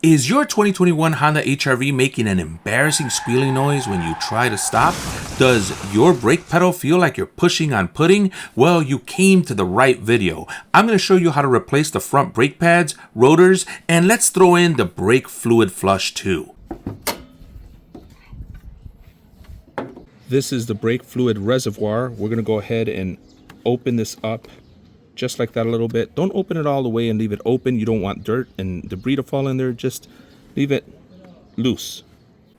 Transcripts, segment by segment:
Is your 2021 Honda HR-V making an embarrassing squealing noise when you try to stop? Does your brake pedal feel like you're pushing on pudding? Well, you came to the right video. I'm going to show you how to replace the front brake pads, rotors, and let's throw in the brake fluid flush too. This is the brake fluid reservoir. We're going to go ahead and open this up just like that a little bit. Don't open it all the way and leave it open. You don't want dirt and debris to fall in there. Just leave it loose.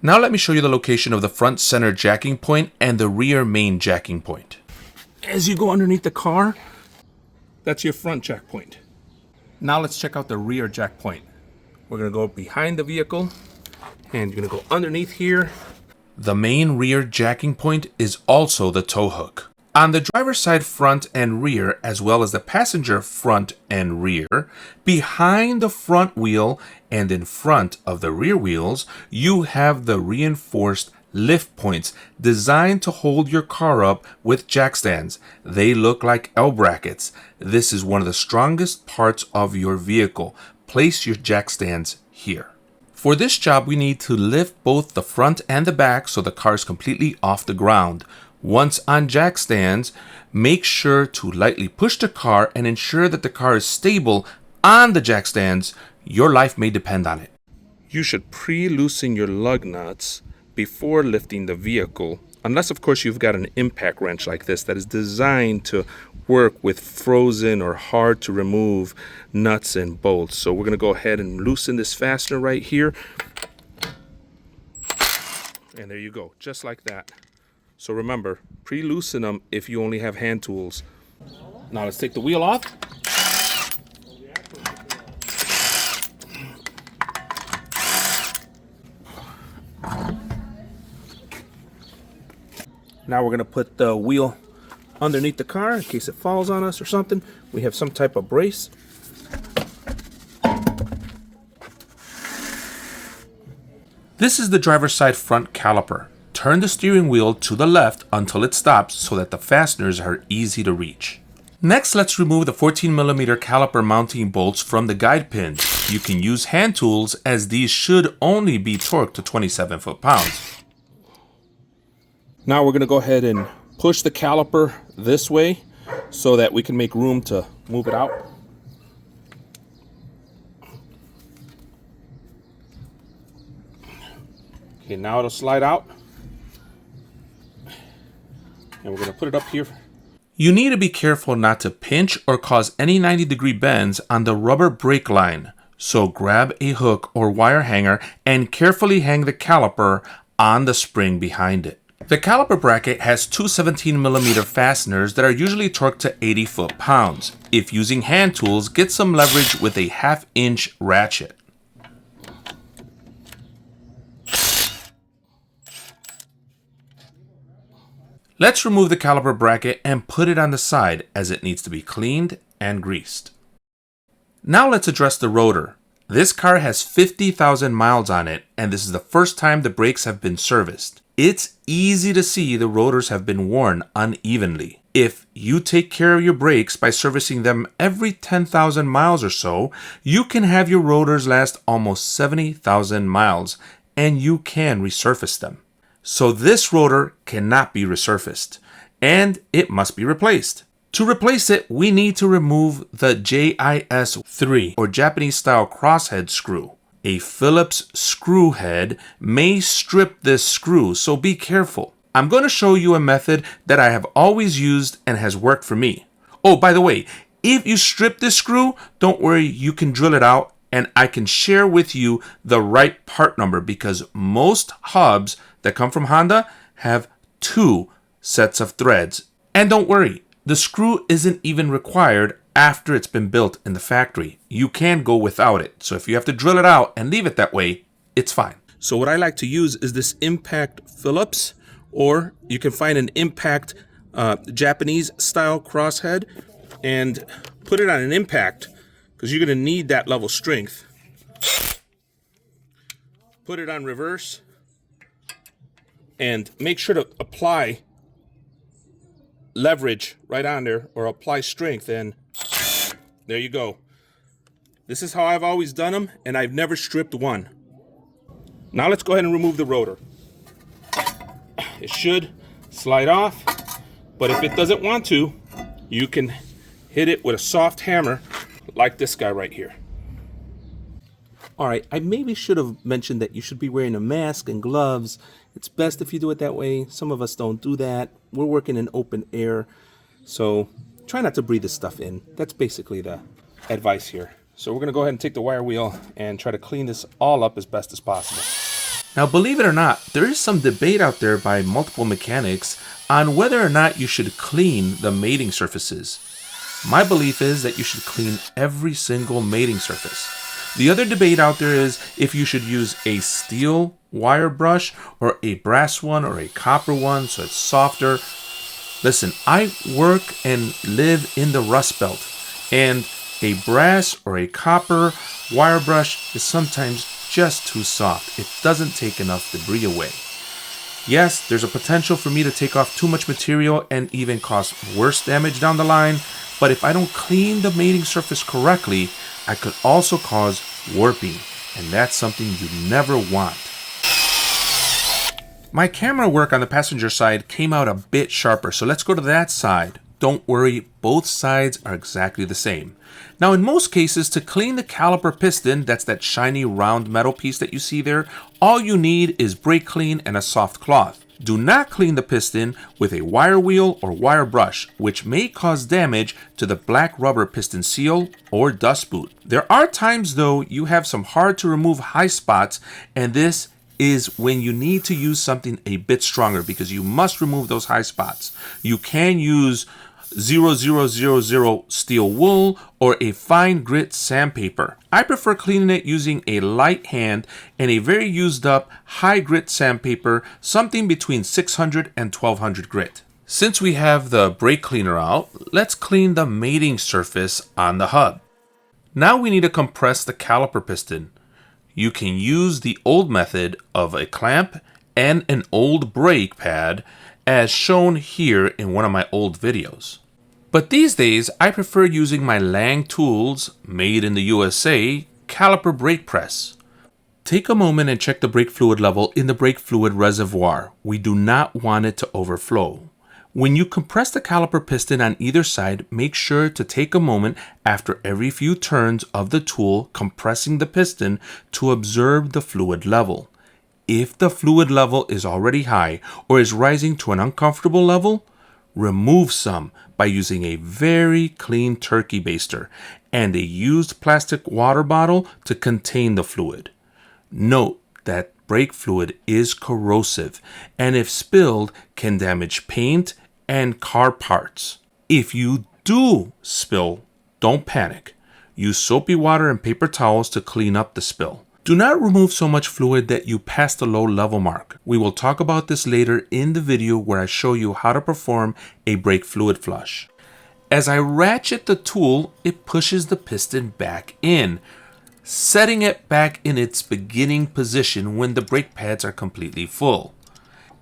Now let me show you the location of the front center jacking point and the rear main jacking point. As you go underneath the car, that's your front jack point. Now let's check out the rear jack point. We're going to go behind the vehicle and you're going to go underneath here. The main rear jacking point is also the tow hook. On the driver's side front and rear, as well as the passenger front and rear, behind the front wheel and in front of the rear wheels, you have the reinforced lift points designed to hold your car up with jack stands. They look like L brackets. This is one of the strongest parts of your vehicle. Place your jack stands here. For this job, we need to lift both the front and the back so the car is completely off the ground. Once on jack stands, make sure to lightly push the car and ensure that the car is stable on the jack stands. Your life may depend on it. You should pre-loosen your lug nuts before lifting the vehicle, unless of course you've got an impact wrench like this that is designed to work with frozen or hard to remove nuts and bolts. So we're going to go ahead and loosen this fastener right here. And there you go, just like that. So remember, pre-loosen them if you only have hand tools. Now let's take the wheel off. Now we're going to put the wheel underneath the car in case it falls on us or something. We have some type of brace. This is the driver's side front caliper. Turn the steering wheel to the left until it stops so that the fasteners are easy to reach. Next, let's remove the 14mm caliper mounting bolts from the guide pins. You can use hand tools as these should only be torqued to 27 foot-pounds. Now we're going to go ahead and push the caliper this way so that we can make room to move it out. Okay, now it'll slide out. And we're going to put it up here. You need to be careful not to pinch or cause any 90-degree bends on the rubber brake line. So grab a hook or wire hanger and carefully hang the caliper on the spring behind it. The caliper bracket has two 17mm fasteners that are usually torqued to 80 foot-pounds. If using hand tools, get some leverage with a 1/2-inch ratchet. Let's remove the caliper bracket and put it on the side as it needs to be cleaned and greased. Now let's address the rotor. This car has 50,000 miles on it and this is the first time the brakes have been serviced. It's easy to see the rotors have been worn unevenly. If you take care of your brakes by servicing them every 10,000 miles or so, you can have your rotors last almost 70,000 miles and you can resurface them. So this rotor cannot be resurfaced, and it must be replaced. To replace it, we need to remove the JIS3, or Japanese style crosshead screw. A Phillips screw head may strip this screw, so be careful. I'm going to show you a method that I have always used and has worked for me. Oh, by the way, if you strip this screw, don't worry, you can drill it out, and I can share with you the right part number because most hubs that come from Honda have 2 sets of threads. And don't worry, the screw isn't even required after it's been built in the factory. You can go without it. So if you have to drill it out and leave it that way, it's fine. So what I like to use is this Impact Phillips, or you can find an Impact Japanese style crosshead and put it on an impact because you're going to need that level strength. Put it on reverse. And make sure to apply leverage right on there or apply strength and there you go. This is how I've always done them, and I've never stripped one. Now let's go ahead and remove the rotor. It should slide off, but if it doesn't want to, you can hit it with a soft hammer like this guy right here. All right, I maybe should have mentioned that you should be wearing a mask and gloves. It's best if you do it that way. Some of us don't do that. We're working in open air, so try not to breathe this stuff in. That's basically the advice here. So we're gonna go ahead and take the wire wheel and try to clean this all up as best as possible. Now, believe it or not, there is some debate out there by multiple mechanics on whether or not you should clean the mating surfaces. My belief is that you should clean every single mating surface. The other debate out there is if you should use a steel wire brush or a brass one or a copper one so it's softer. Listen, I work and live in the Rust Belt, and a brass or a copper wire brush is sometimes just too soft. It doesn't take enough debris away. Yes, there's a potential for me to take off too much material and even cause worse damage down the line, but if I don't clean the mating surface correctly, I could also cause warping, and that's something you never want. My camera work on the passenger side came out a bit sharper, so let's go to that side. Don't worry, both sides are exactly the same. Now, in most cases, to clean the caliper piston, that's that shiny round metal piece that you see there, all you need is brake clean and a soft cloth. Do not clean the piston with a wire wheel or wire brush, which may cause damage to the black rubber piston seal or dust boot. There are times, though, you have some hard to remove high spots, and this is when you need to use something a bit stronger because you must remove those high spots. You can use 0000 steel wool or a fine grit sandpaper. I prefer cleaning it using a light hand and a very used up high grit sandpaper, something between 600 and 1200 grit. Since we have the brake cleaner out, let's clean the mating surface on the hub. Now we need to compress the caliper piston. You can use the old method of a clamp and an old brake pad as shown here in one of my old videos. But these days, I prefer using my Lang Tools, made in the USA, caliper brake press. Take a moment and check the brake fluid level in the brake fluid reservoir. We do not want it to overflow. When you compress the caliper piston on either side, make sure to take a moment after every few turns of the tool compressing the piston to observe the fluid level. If the fluid level is already high or is rising to an uncomfortable level, remove some by using a very clean turkey baster and a used plastic water bottle to contain the fluid. Note that brake fluid is corrosive and if spilled can damage paint and car parts. If you do spill, don't panic. Use soapy water and paper towels to clean up the spill. Do not remove so much fluid that you pass the low level mark. We will talk about this later in the video where I show you how to perform a brake fluid flush. As I ratchet the tool, it pushes the piston back in, setting it back in its beginning position when the brake pads are completely full.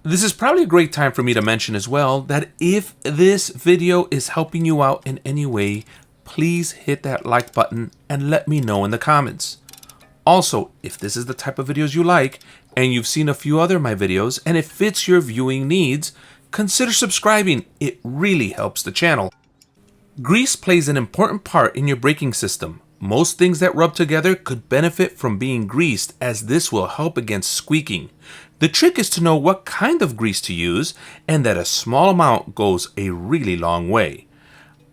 This is probably a great time for me to mention as well that if this video is helping you out in any way, please hit that like button and let me know in the comments. Also, if this is the type of videos you like and you've seen a few other of my videos and it fits your viewing needs, consider subscribing. It really helps the channel. Grease plays an important part in your braking system. Most things that rub together could benefit from being greased as this will help against squeaking. The trick is to know what kind of grease to use and that a small amount goes a really long way.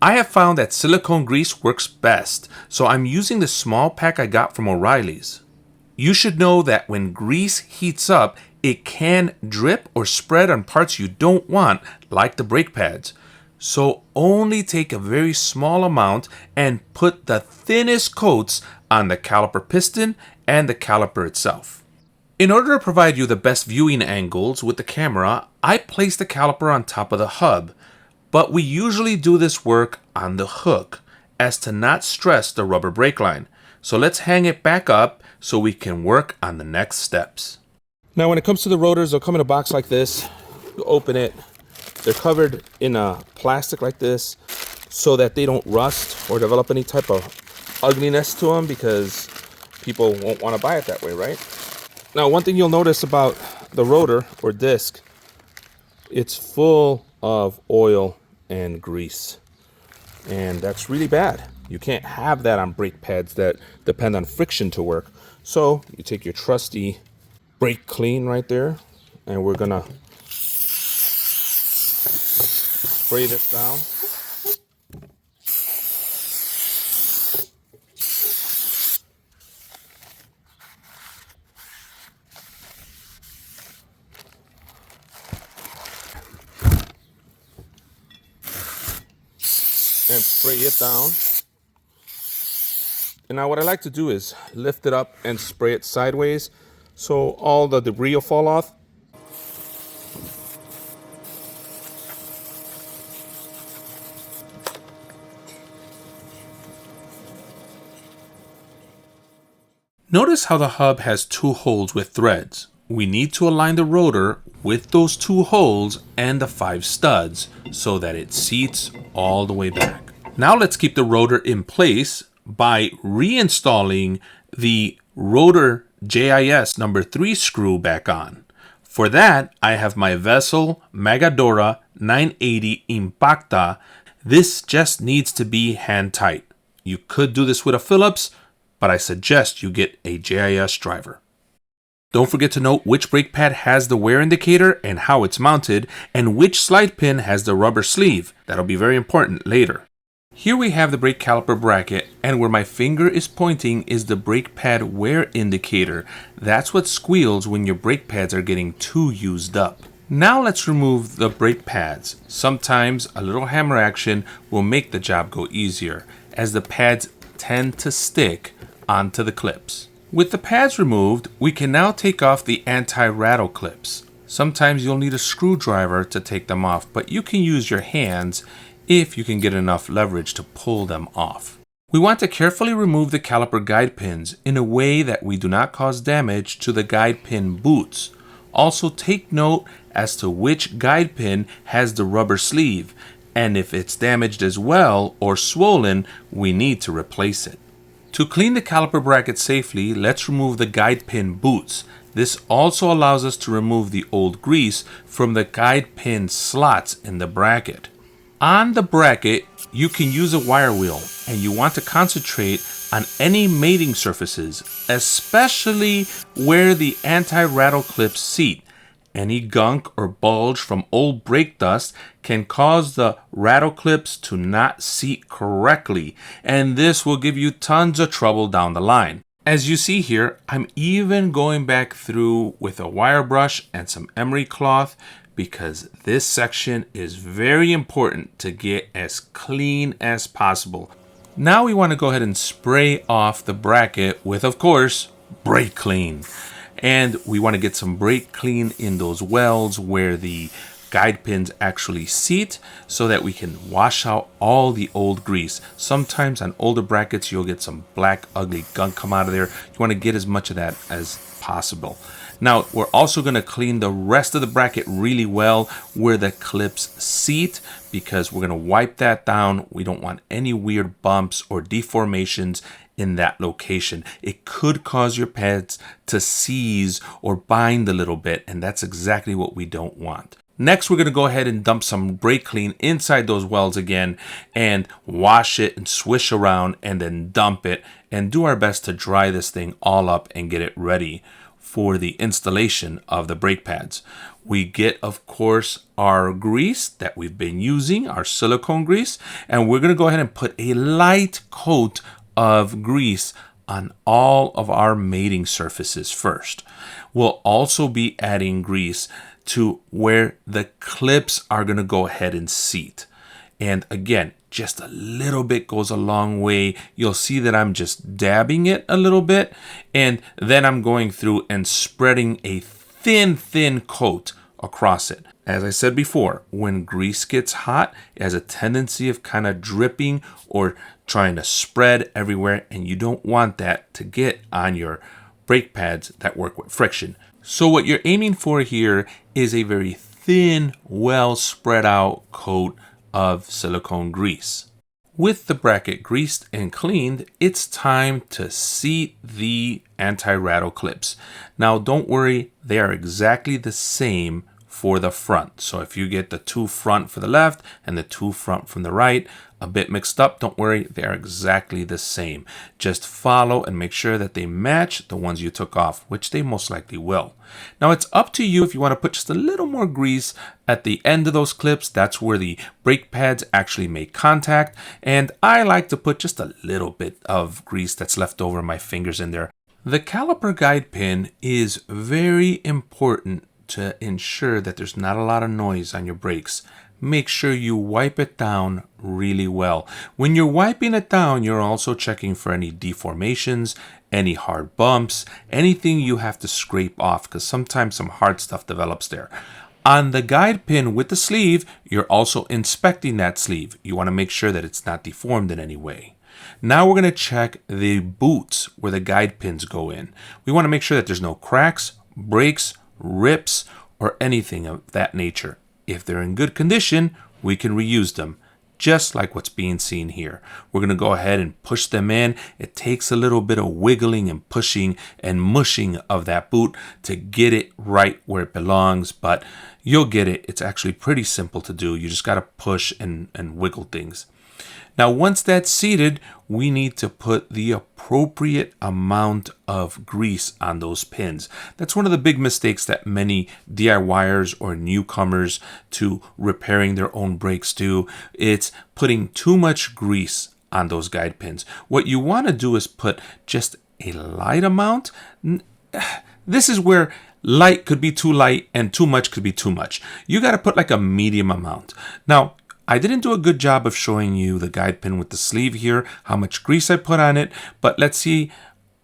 I have found that silicone grease works best, so I'm using the small pack I got from O'Reilly's. You should know that when grease heats up, it can drip or spread on parts you don't want, like the brake pads. So only take a very small amount and put the thinnest coats on the caliper piston and the caliper itself. In order to provide you the best viewing angles with the camera, I place the caliper on top of the hub, but we usually do this work on the hook as to not stress the rubber brake line. So let's hang it back up so we can work on the next steps. Now when it comes to the rotors, they'll come in a box like this. You open it. They're covered in a plastic like this so that they don't rust or develop any type of ugliness to them because people won't want to buy it that way, right? Now, one thing you'll notice about the rotor or disc, it's full of oil and grease, and that's really bad. You can't have that on brake pads that depend on friction to work. So you take your trusty brake clean right there, and we're gonna spray this down. And spray it down. And now what I like to do is lift it up and spray it sideways so all the debris will fall off. Notice how the hub has two holes with threads. We need to align the rotor with those two holes and the 5 studs so that it seats all the way back. Now let's keep the rotor in place by reinstalling the rotor JIS number 3 screw back on. For that, I have my Vessel Magadora 980 Impacta. This just needs to be hand tight. You could do this with a Phillips, but I suggest you get a JIS driver. Don't forget to note which brake pad has the wear indicator and how it's mounted, and which slide pin has the rubber sleeve. That'll be very important later. Here we have the brake caliper bracket, and where my finger is pointing is the brake pad wear indicator. That's what squeals when your brake pads are getting too used up. Now let's remove the brake pads. Sometimes a little hammer action will make the job go easier, as the pads tend to stick onto the clips. With the pads removed, we can now take off the anti-rattle clips. Sometimes you'll need a screwdriver to take them off, but you can use your hands if you can get enough leverage to pull them off. We want to carefully remove the caliper guide pins in a way that we do not cause damage to the guide pin boots. Also take note as to which guide pin has the rubber sleeve, and if it's damaged as well or swollen, we need to replace it. To clean the caliper bracket safely, let's remove the guide pin boots. This also allows us to remove the old grease from the guide pin slots in the bracket. On the bracket, you can use a wire wheel, and you want to concentrate on any mating surfaces, especially where the anti-rattle clips seat. Any gunk or bulge from old brake dust can cause the rattle clips to not seat correctly, and this will give you tons of trouble down the line. As you see here, I'm even going back through with a wire brush and some emery cloth because this section is very important to get as clean as possible. Now we want to go ahead and spray off the bracket with, of course, brake clean. And we want to get some brake clean in those welds where the guide pins actually seat so that we can wash out all the old grease. Sometimes on older brackets, you'll get some black, ugly gunk come out of there. You want to get as much of that as possible. Now, we're also going to clean the rest of the bracket really well where the clips seat because we're going to wipe that down. We don't want any weird bumps or deformations in that location. It could cause your pads to seize or bind a little bit, and that's exactly what we don't want. Next, we're going to go ahead and dump some brake clean inside those welds again and wash it and swish around and then dump it and do our best to dry this thing all up and get it ready for the installation of the brake pads. We get, of course, our grease that we've been using, our silicone grease, and we're going to go ahead and put a light coat of grease on all of our mating surfaces first. We'll also be adding grease to where the clips are going to go ahead and seat. And again, just a little bit goes a long way. You'll see that I'm just dabbing it a little bit, and then I'm going through and spreading a thin coat across it. As I said before, when grease gets hot, it has a tendency of kind of dripping or trying to spread everywhere, and you don't want that to get on your brake pads that work with friction. So what you're aiming for here is a very thin, well spread out coat of silicone grease. With the bracket greased and cleaned, it's time to seat the anti-rattle clips. Now don't worry, they are exactly the same for the front. So if you get the two front for the left and the two front from the right, a bit mixed up, don't worry, they are exactly the same. Just follow and make sure that they match the ones you took off, which they most likely will. Now it's up to you if you want to put just a little more grease at the end of those clips. That's where the brake pads actually make contact. And I like to put just a little bit of grease that's left over my fingers in there. The caliper guide pin is very important to ensure that there's not a lot of noise on your brakes. Make sure you wipe it down really well. When you're wiping it down, you're also checking for any deformations, any hard bumps, anything you have to scrape off, because sometimes some hard stuff develops there. On the guide pin with the sleeve, you're also inspecting that sleeve. You want to make sure that it's not deformed in any way. Now we're going to check the boots where the guide pins go in. We want to make sure that there's no cracks, breaks, rips, or anything of that nature. If they're in good condition, we can reuse them, just like what's being seen here. We're going to go ahead and push them in. It takes a little bit of wiggling and pushing and mushing of that boot to get it right where it belongs, but you'll get it. It's actually pretty simple to do. You just got to push and wiggle things. Now, once that's seated, we need to put the appropriate amount of grease on those pins. That's one of the big mistakes that many DIYers or newcomers to repairing their own brakes do. It's putting too much grease on those guide pins. What you want to do is put just a light amount. This is where light could be too light and too much could be too much. You got to put like a medium amount. Now, I didn't do a good job of showing you the guide pin with the sleeve here, how much grease I put on it, but let's see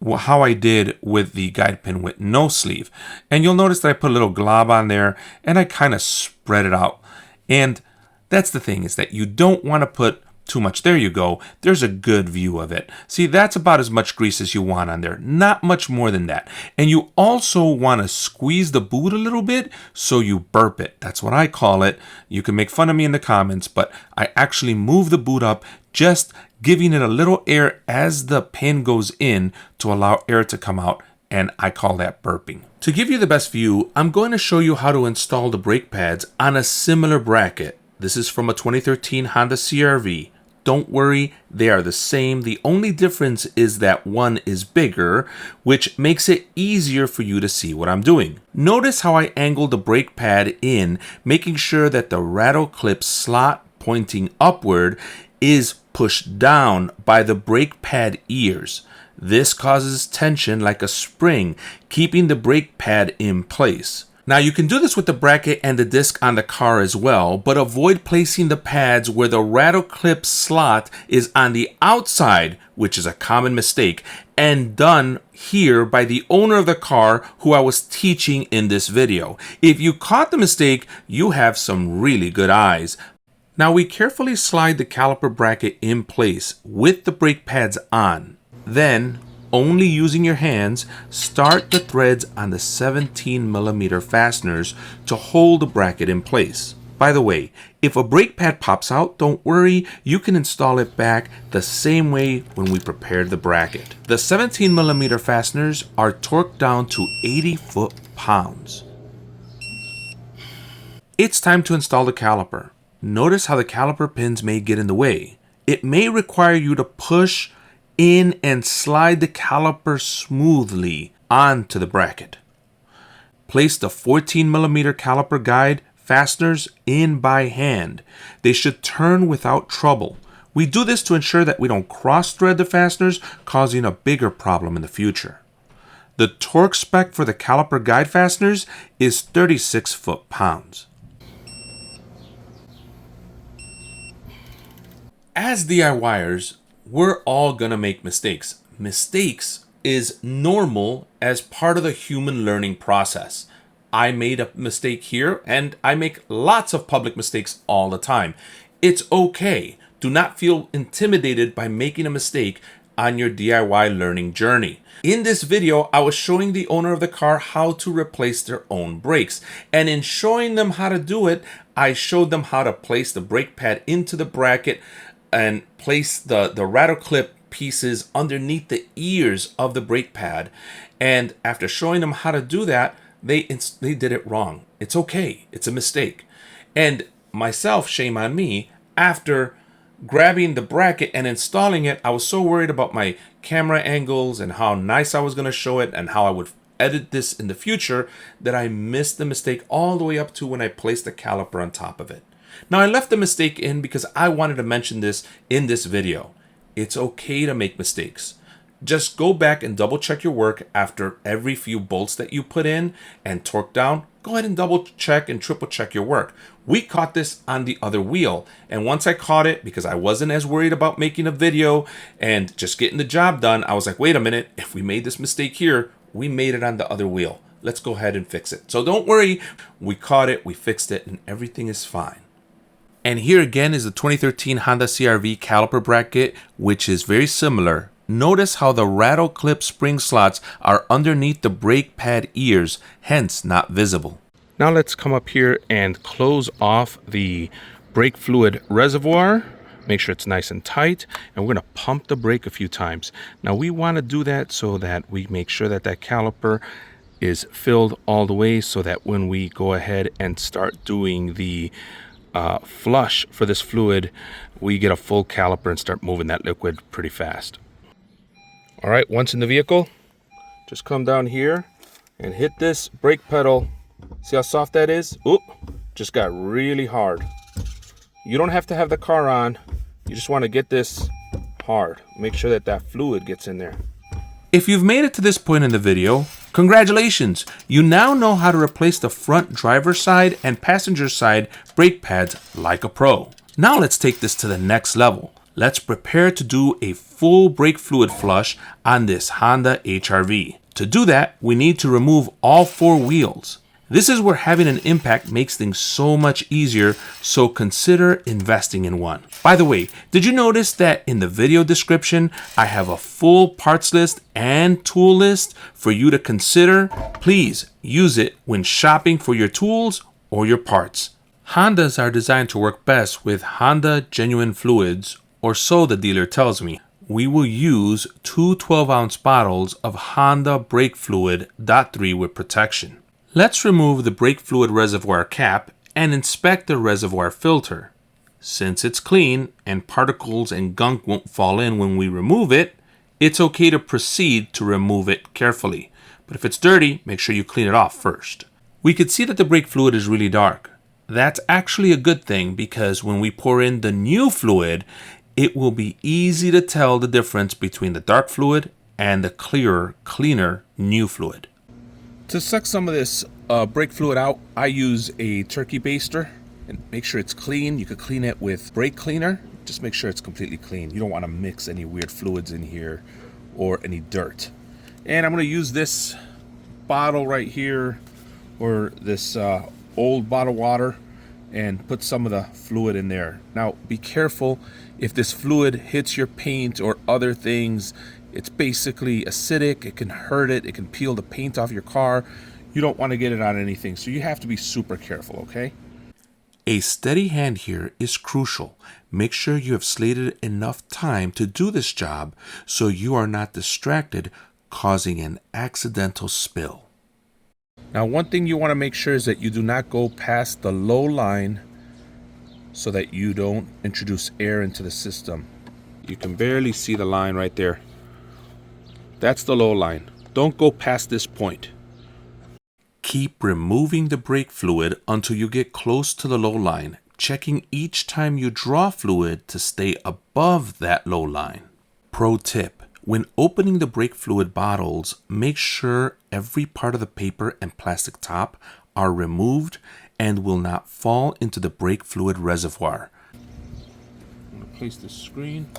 how I did with the guide pin with no sleeve. And you'll notice that I put a little glob on there and I kind of spread it out. And that's the thing, is that you don't want to put too much. There you go. There's a good view of it. See, that's about as much grease as you want on there. Not much more than that. And you also want to squeeze the boot a little bit so you burp it. That's what I call it. You can make fun of me in the comments, but I actually move the boot up, just giving it a little air as the pin goes in to allow air to come out. And I call that burping. To give you the best view, I'm going to show you how to install the brake pads on a similar bracket. This is from a 2013 Honda CR-V. Don't worry, they are the same. The only difference is that one is bigger, which makes it easier for you to see what I'm doing. Notice how I angled the brake pad in, making sure that the rattle clip slot pointing upward is pushed down by the brake pad ears. This causes tension like a spring, keeping the brake pad in place. Now you can do this with the bracket and the disc on the car as well, but avoid placing the pads where the rattle clip slot is on the outside, which is a common mistake, and done here by the owner of the car who I was teaching in this video. If you caught the mistake, you have some really good eyes. Now we carefully slide the caliper bracket in place with the brake pads on. Then, only using your hands, start the threads on the 17mm fasteners to hold the bracket in place. By the way, if a brake pad pops out, don't worry, you can install it back the same way when we prepared the bracket. The 17mm fasteners are torqued down to 80 foot-pounds. It's time to install the caliper. Notice how the caliper pins may get in the way. It may require you to push in and slide the caliper smoothly onto the bracket. Place the 14mm caliper guide fasteners in by hand. They should turn without trouble. We do this to ensure that we don't cross-thread the fasteners, causing a bigger problem in the future. The torque spec for the caliper guide fasteners is 36 foot-pounds. As DIYers, we're all gonna make mistakes. Mistakes is normal as part of the human learning process. I made a mistake here, and I make lots of public mistakes all the time. It's okay. Do not feel intimidated by making a mistake on your DIY learning journey. In this video, I was showing the owner of the car how to replace their own brakes. And in showing them how to do it, I showed them how to place the brake pad into the bracket and place the rattle clip pieces underneath the ears of the brake pad. And after showing them how to do that, they did it wrong. It's okay. It's a mistake. And myself, shame on me, after grabbing the bracket and installing it, I was so worried about my camera angles and how nice I was going to show it and how I would edit this in the future that I missed the mistake all the way up to when I placed the caliper on top of it. Now, I left the mistake in because I wanted to mention this in this video. It's okay to make mistakes. Just go back and double check your work after every few bolts that you put in and torque down. Go ahead and double check and triple check your work. We caught this on the other wheel. And once I caught it, because I wasn't as worried about making a video and just getting the job done, I was like, wait a minute, if we made this mistake here, we made it on the other wheel. Let's go ahead and fix it. So don't worry, we caught it, we fixed it, and everything is fine. And here again is the 2013 Honda CR-V caliper bracket, which is very similar. Notice how the rattle clip spring slots are underneath the brake pad ears, hence not visible. Now let's come up here and close off the brake fluid reservoir. Make sure it's nice and tight, and we're going to pump the brake a few times. Now we want to do that so that we make sure that that caliper is filled all the way, so that when we go ahead and start doing the flush for this fluid, we get a full caliper and start moving that liquid pretty fast. All right, once in the vehicle, just come down here and hit this brake pedal. See how soft that is? Oop, just got really hard. You don't have to have the car on. You just want to get this hard. Make sure that that fluid gets in there. If you've made it to this point in the video, congratulations! You now know how to replace the front driver's side and passenger side brake pads like a pro. Now let's take this to the next level. Let's prepare to do a full brake fluid flush on this Honda HR-V. To do that, we need to remove all 4 wheels. This is where having an impact makes things so much easier, so consider investing in one. By the way, did you notice that in the video description, I have a full parts list and tool list for you to consider? Please use it when shopping for your tools or your parts. Hondas are designed to work best with Honda genuine fluids, or so the dealer tells me. We will use 2 12-ounce bottles of Honda brake fluid .3 with protection. Let's remove the brake fluid reservoir cap and inspect the reservoir filter. Since it's clean and particles and gunk won't fall in when we remove it, it's okay to proceed to remove it carefully. But if it's dirty, make sure you clean it off first. We could see that the brake fluid is really dark. That's actually a good thing, because when we pour in the new fluid, it will be easy to tell the difference between the dark fluid and the clearer, cleaner new fluid. To suck some of this brake fluid out, I use a turkey baster and make sure it's clean. You could clean it with brake cleaner. Just make sure it's completely clean. You don't want to mix any weird fluids in here or any dirt. And I'm going to use this bottle right here, or this old bottle of water, and put some of the fluid in there. Now be careful, if this fluid hits your paint or other things, it's basically acidic, it can hurt it, it can peel the paint off your car. You don't want to get it on anything, so you have to be super careful, okay? A steady hand here is crucial. Make sure you have slated enough time to do this job so you are not distracted, causing an accidental spill. Now, one thing you want to make sure is that you do not go past the low line so that you don't introduce air into the system. You can barely see the line right there. That's the low line. Don't go past this point. Keep removing the brake fluid until you get close to the low line, checking each time you draw fluid to stay above that low line. Pro tip: when opening the brake fluid bottles, make sure every part of the paper and plastic top are removed and will not fall into the brake fluid reservoir. I'm going to place the screen,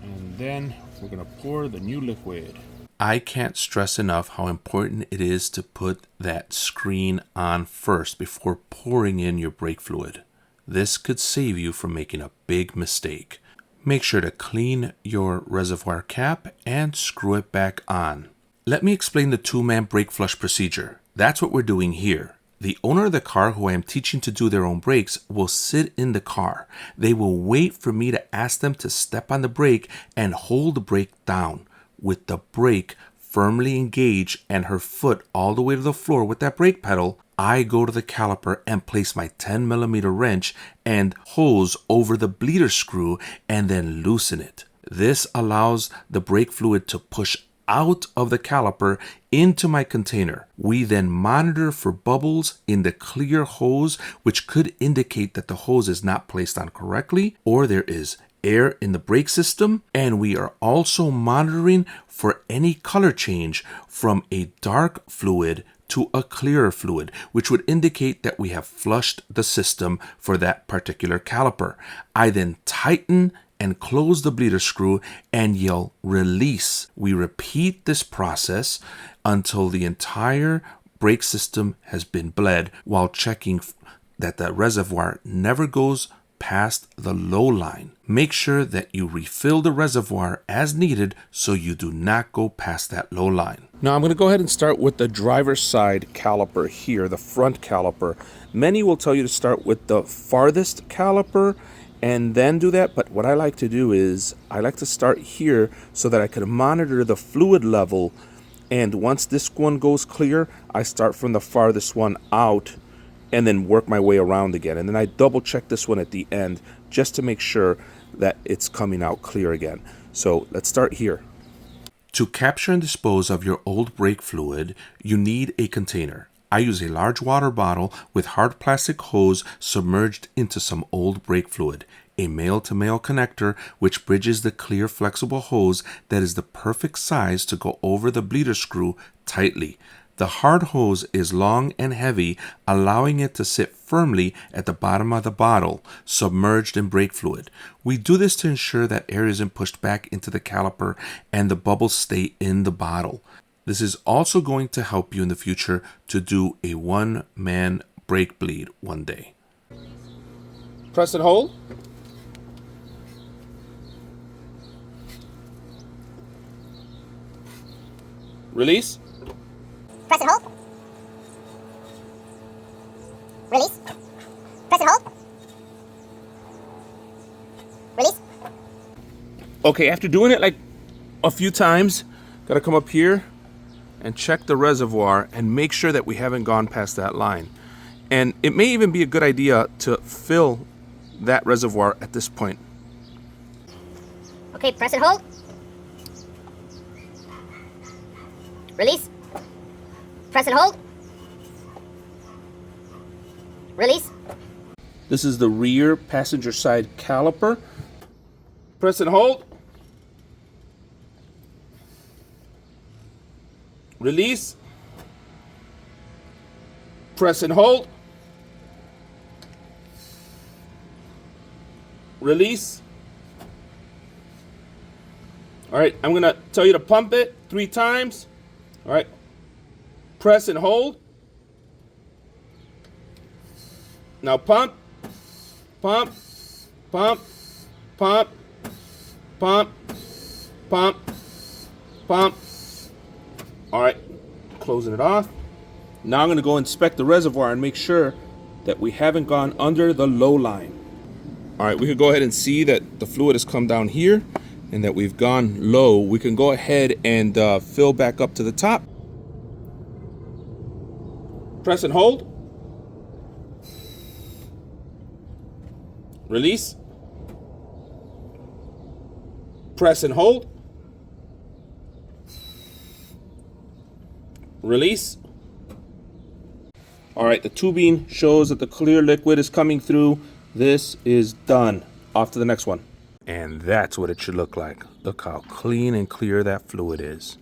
and then we're going to pour the new liquid. I can't stress enough how important it is to put that screen on first before pouring in your brake fluid. This could save you from making a big mistake. Make sure to clean your reservoir cap and screw it back on. Let me explain the 2-man brake flush procedure. That's what we're doing here. The owner of the car who I am teaching to do their own brakes will sit in the car. They will wait for me to ask them to step on the brake and hold the brake down with the brake firmly engaged and her foot all the way to the floor with that brake pedal. I go to the caliper and place my 10mm wrench and hose over the bleeder screw and then loosen it. This allows the brake fluid to push out of the caliper into my container. We then monitor for bubbles in the clear hose, which could indicate that the hose is not placed on correctly or there is air in the brake system. And we are also monitoring for any color change from a dark fluid to a clearer fluid, which would indicate that we have flushed the system for that particular caliper. I then tighten and close the bleeder screw and yell release. We repeat this process until the entire brake system has been bled while checking that the reservoir never goes past the low line. Make sure that you refill the reservoir as needed so you do not go past that low line. Now I'm going to go ahead and start with the driver's side caliper here, the front caliper. Many will tell you to start with the farthest caliper and then do that, but what I like to do is I like to start here so that I can monitor the fluid level, and once this one goes clear, I start from the farthest one out and then work my way around again, and then I double check this one at the end just to make sure that it's coming out clear again. So let's start here. To capture and dispose of your old brake fluid, you need a container. I use a large water bottle with hard plastic hose submerged into some old brake fluid, a male-to-male connector which bridges the clear flexible hose that is the perfect size to go over the bleeder screw tightly. The hard hose is long and heavy, allowing it to sit firmly at the bottom of the bottle, submerged in brake fluid. We do this to ensure that air isn't pushed back into the caliper and the bubbles stay in the bottle. This is also going to help you in the future to do a one-man brake bleed one day. Press and hold. Release. Press and hold. Release. Press and hold. Release. Okay, after doing it like a few times, gotta come up here and check the reservoir and make sure that we haven't gone past that line. And it may even be a good idea to fill that reservoir at this point. Okay, press and hold. Release. Press and hold. Release. This is the rear passenger side caliper. Press and hold. Release. Press and hold. Release. All right, I'm gonna tell you to pump it 3 times. All right, press and hold. Now pump, pump, pump, pump, pump, pump, pump. All right, closing it off. Now I'm gonna go inspect the reservoir and make sure that we haven't gone under the low line. All right, we can go ahead and see that the fluid has come down here and that we've gone low. We can go ahead and fill back up to the top. Press and hold. Release. Press and hold. Release. All right, the tubing shows that the clear liquid is coming through. This is done. Off to the next one. And that's what it should look like. Look how clean and clear that fluid is.